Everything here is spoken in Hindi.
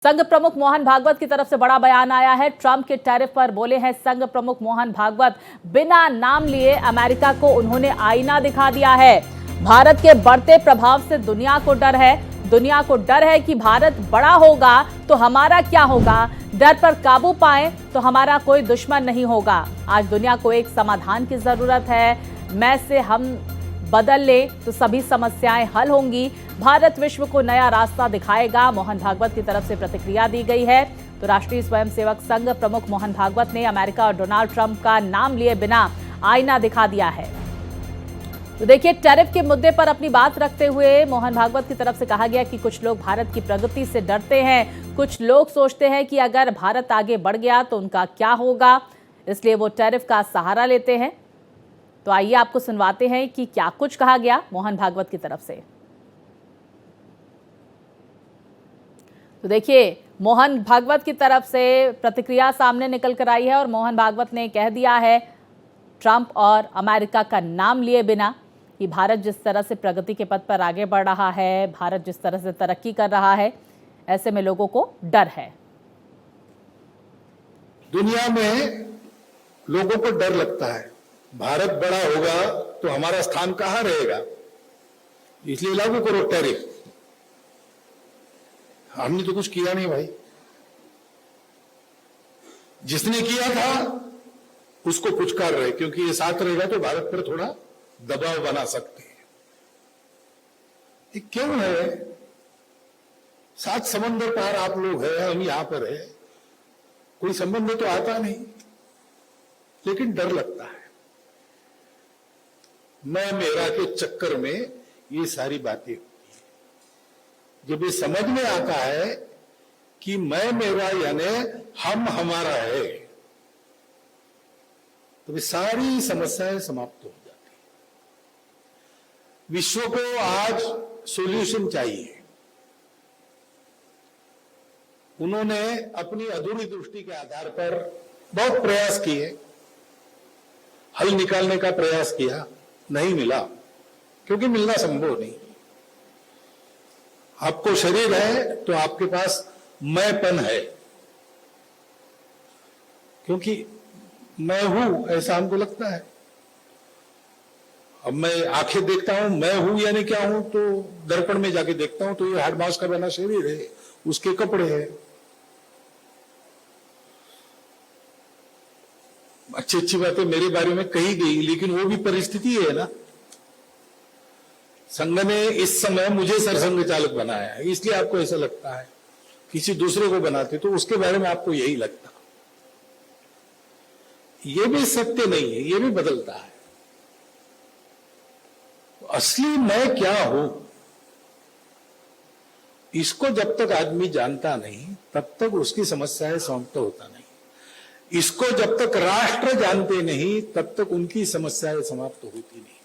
संघ प्रमुख मोहन भागवत की तरफ से बड़ा बयान आया है। ट्रंप के टैरिफ पर बोले हैं संघ प्रमुख मोहन भागवत। बिना नाम लिए अमेरिका को उन्होंने आईना दिखा दिया है। भारत के बढ़ते प्रभाव से दुनिया को डर है। दुनिया को डर है कि भारत बड़ा होगा तो हमारा क्या होगा। डर पर काबू पाएं तो हमारा कोई दुश्मन नहीं होगा। आज दुनिया को एक समाधान की जरूरत है। मैं से हम बदल ले तो सभी समस्याएं हल होंगी। भारत विश्व को नया रास्ता दिखाएगा। मोहन भागवत की तरफ से प्रतिक्रिया दी गई है। तो राष्ट्रीय स्वयंसेवक संघ प्रमुख मोहन भागवत ने अमेरिका और डोनाल्ड ट्रंप का नाम लिए बिना आईना दिखा दिया है। तो देखिए, टैरिफ के मुद्दे पर अपनी बात रखते हुए मोहन भागवत की तरफ से कहा गया कि कुछ लोग भारत की प्रगति से डरते हैं। कुछ लोग सोचते हैं कि अगर भारत आगे बढ़ गया तो उनका क्या होगा, इसलिए वो टैरिफ का सहारा लेते हैं। तो आइए आपको सुनवाते हैं कि क्या कुछ कहा गया मोहन भागवत की तरफ से। तो देखिए, मोहन भागवत की तरफ से प्रतिक्रिया सामने निकल कर आई है और मोहन भागवत ने कह दिया है ट्रंप और अमेरिका का नाम लिए बिना कि भारत जिस तरह से प्रगति के पथ पर आगे बढ़ रहा है, भारत जिस तरह से तरक्की कर रहा है, ऐसे में लोगों को डर है। दुनिया में लोगों को डर लगता है, भारत बड़ा होगा तो हमारा स्थान कहां रहेगा, इसलिए लागू करो टैरिफ। हमने तो कुछ किया नहीं भाई, जिसने किया था उसको पुचकार रहे, क्योंकि ये साथ रहेगा तो भारत पर थोड़ा दबाव बना सकते हैं। ये क्यों है? 7 समंदर पार आप लोग हैं, हम यहां पर है, कोई संबंध तो आता नहीं, लेकिन डर लगता है। मैं मेरा के चक्कर में ये सारी बातें होती है। जब ये समझ में आता है कि मैं मेरा यानी हम हमारा है, तो ये सारी समस्याएं समाप्त हो जाती है। विश्व को आज सॉल्यूशन चाहिए। उन्होंने अपनी अधूरी दृष्टि के आधार पर बहुत प्रयास किए, हल निकालने का प्रयास किया, नहीं मिला, क्योंकि मिलना संभव नहीं। आपको शरीर है तो आपके पास मैंपन है, क्योंकि मैं हूं ऐसा हमको लगता है। अब मैं आंखें देखता हूं, मैं हूं यानी क्या हूं, तो दर्पण में जाके देखता हूं तो ये हाड़ मांस का बना शरीर है, उसके कपड़े हैं। अच्छी अच्छी बातें मेरे बारे में कही गई, लेकिन वो भी परिस्थिति है ना। संघ ने इस समय मुझे सरसंघ चालक बनाया है, इसलिए आपको ऐसा लगता है। किसी दूसरे को बनाते तो उसके बारे में आपको यही लगता। ये भी सत्य नहीं है, ये भी बदलता है। असली मैं क्या हूं, इसको जब तक आदमी जानता नहीं तब तक उसकी समस्याएं समाप्त होता नहीं। इसको जब तक राष्ट्र जानते नहीं तब तक उनकी समस्याएं समाप्त होती नहीं।